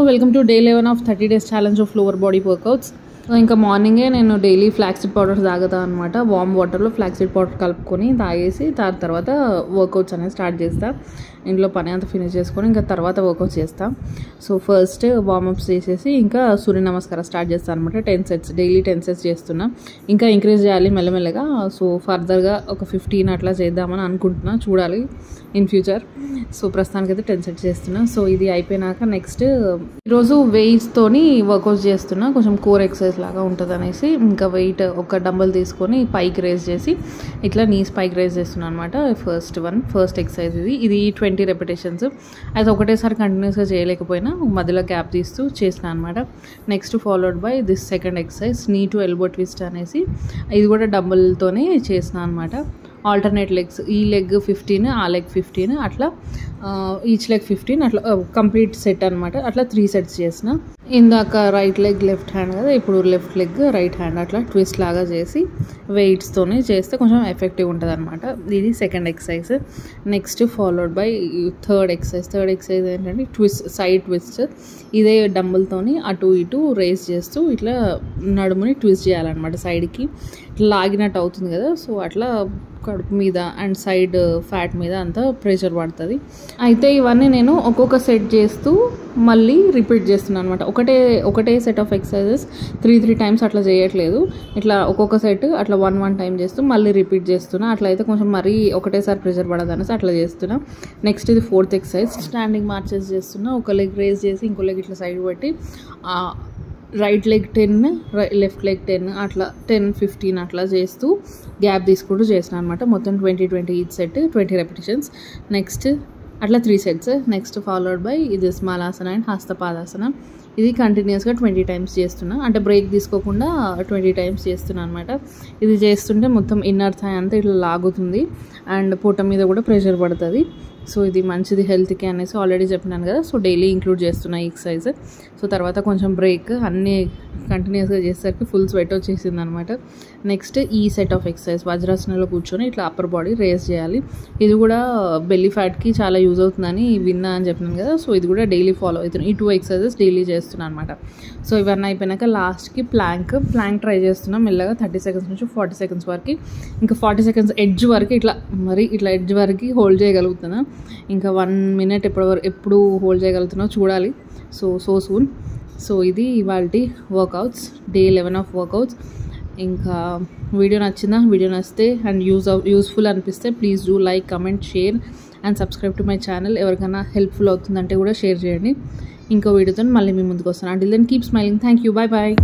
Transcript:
Welcome to day 11 of 30 days challenge of lower body workouts. ఇంకా మార్నింగే నేను daily flaxseed powder తాగుతా అనమాట. వామ్ వాటర్లో ఫ్లాక్సీడ్ పౌడర్ కలుపుకొని తాగేసి తర్వాత వర్కౌట్స్ అనేది స్టార్ట్ చేస్తా. ఇంట్లో పని అంతా ఫినిష్ చేసుకొని ఇంకా తర్వాత వర్కౌట్స్ చేస్తా. సో ఫస్ట్ వార్మప్స్ చేసేసి ఇంకా సూర్య నమస్కారం స్టార్ట్ చేస్తాను అనమాట. 10 sets డైలీ 10 sets చేస్తున్నా. ఇంకా ఇంక్రీజ్ చేయాలి మెల్లమెల్లగా. సో ఫర్దర్గా ఒక 15 అట్లా చేద్దామని అనుకుంటున్నా, చూడాలి ఇన్ ఫ్యూచర్. సో ప్రస్తుతానికైతే 10 sets చేస్తున్నా. సో ఇది అయిపోయినాక నెక్స్ట్ ఈరోజు వెయిట్స్తోని వర్కౌట్స్ చేస్తున్నా. కొంచెం కోర్ ఎక్సర్సైజ్ లాగా ఉంటుంది అనేసి ఇంకా వెయిట్ ఒక డంబల్ తీసుకొని పైకి రేస్ చేసి ఇట్లా నీస్ పైకి రేస్ చేస్తున్నాను అనమాట. ఫస్ట్ ఎక్సర్సైజ్ ఇది 20 repetitions. అయితే ఒకటేసారి కంటిన్యూస్గా చేయలేకపోయినా మధ్యలో గ్యాప్ తీస్తూ చేసిన అనమాట. Next followed by this second exercise need to elbow twist అనేసి ఇది కూడా డంబల్తోనే చేసిన అనమాట. ఆల్టర్నేట్ లెగ్స్, ఈ లెగ్ 15 ఆ లెగ్ 15 అట్లా ఈచ్ లెగ్ 15 అట్లా కంప్లీట్ సెట్ అనమాట. అట్లా 3 sets చేసిన. ఇందాక రైట్ లెగ్ లెఫ్ట్ హ్యాండ్ కదా, ఇప్పుడు లెఫ్ట్ లెగ్ రైట్ హ్యాండ్ అట్లా ట్విస్ట్ లాగా చేసి వెయిట్స్తోనే చేస్తే కొంచెం ఎఫెక్టివ్ ఉంటుంది అనమాట. ఇది second exercise. Next followed by third exercise ఏంటంటే సైడ్ ట్విస్ట్. ఇదే డంబుల్తోని అటు ఇటు రేస్ చేస్తూ ఇట్లా నడుముని ట్విస్ట్ చేయాలన్నమాట. సైడ్కి ఇట్లా లాగినట్టు అవుతుంది కదా, సో అట్లా కడుపు మీద అండ్ సైడ్ ఫ్యాట్ మీద అంతా ప్రెషర్ పడుతుంది. అయితే ఇవన్నీ నేను ఒక్కొక్క సెట్ చేస్తూ మళ్ళీ రిపీట్ చేస్తున్నాను అనమాట. ఒకటే సెట్ ఆఫ్ ఎక్సర్సైజెస్ 3 times అట్లా చేయట్లేదు. ఇట్లా ఒక్కొక్క సెట్ అట్లా 1 time చేస్తూ మళ్ళీ రిపీట్ చేస్తున్నా. అట్లా అయితే కొంచెం మరీ ఒకటేసారి ప్రెషర్ పడదు అనేసి అట్లా చేస్తున్నా. నెక్స్ట్ ఇది 4th ఎక్సర్సైజ్. స్టాండింగ్ మార్చెస్ చేస్తున్నా. ఒక లెగ్ రేస్ చేసి ఇంకో లెగ్ ఇట్లా సైడ్ పెట్టి రైట్ లెగ్ 10 లెఫ్ట్ లెగ్ 10 అట్లా 10, 15 అట్లా చేస్తూ గ్యాప్ తీసుకుంటూ చేసిన అనమాట. మొత్తం 20 ఈచ్ సెట్, 20 repetitions. నెక్స్ట్ అట్లా 3 sets. నెక్స్ట్ ఫాలోడ్ బై ఇది స్మాలాసన అండ్ హస్తపాదాసన. ఇది కంటిన్యూస్గా 20 times చేస్తున్నా. అంటే బ్రేక్ తీసుకోకుండా 20 times చేస్తున్నా అనమాట. ఇది చేస్తుంటే మొత్తం ఇన్నర్ థై అంతా ఇట్లా లాగుతుంది అండ్ పొట్ట మీద కూడా ప్రెషర్ పడుతుంది. సో ఇది మంచిది హెల్త్కి అనేసి ఆల్రెడీ చెప్పినాను కదా. సో డైలీ ఇంక్లూడ్ చేస్తున్నా ఈ ఎక్సర్సైజ్. సో తర్వాత కొంచెం బ్రేక్, అన్నీ కంటిన్యూస్గా చేసేసరికి ఫుల్ స్వెట్ వచ్చేసింది అనమాట. నెక్స్ట్ ఈ సెట్ ఆఫ్ ఎక్సర్సైజ్ వజ్రాసనంలో కూర్చొని ఇట్లా అప్పర్ బాడీ రేస్ చేయాలి. ఇది కూడా బెల్లీ ఫ్యాట్కి చాలా యూజ్ అవుతుందని విన్నా అని చెప్పినాను కదా. సో ఇది కూడా డైలీ ఫాలో అవుతున్నాను. ఈ 2 exercises డైలీ చేస్తున్నాను అనమాట. సో ఇవన్నీ అయిపోయినాక లాస్ట్కి ప్లాంక్ ట్రై చేస్తున్నాం మెల్లగా 30 seconds నుంచి 40 seconds వరకు. ఇంకా 40 seconds ఎడ్జ్ వరకు ఇట్లా ఎడ్జ్ వరకు హోల్డ్ చేయగలుగుతున్నా. ఇంకా 1 minute ఎప్పుడు హోల్డ్ చేయగలుగుతున్నా చూడాలి. So soon. సో ఇది ఇవాళ వర్కౌట్స్, డే 11 ఆఫ్ వర్కౌట్స్. ఇంకా వీడియో నచ్చిందా? వీడియో నచ్చితే అండ్ యూస్ఫుల్ అనిపిస్తే please do like, comment, share and subscribe to my channel. ఎవరికైనా హెల్ప్ఫుల్ అవుతుందంటే కూడా షేర్ చేయండి. ఇంకో వీడియోతో మళ్ళీ మీ ముందుకు వస్తాను. Until then keep smiling. Thank you. Bye.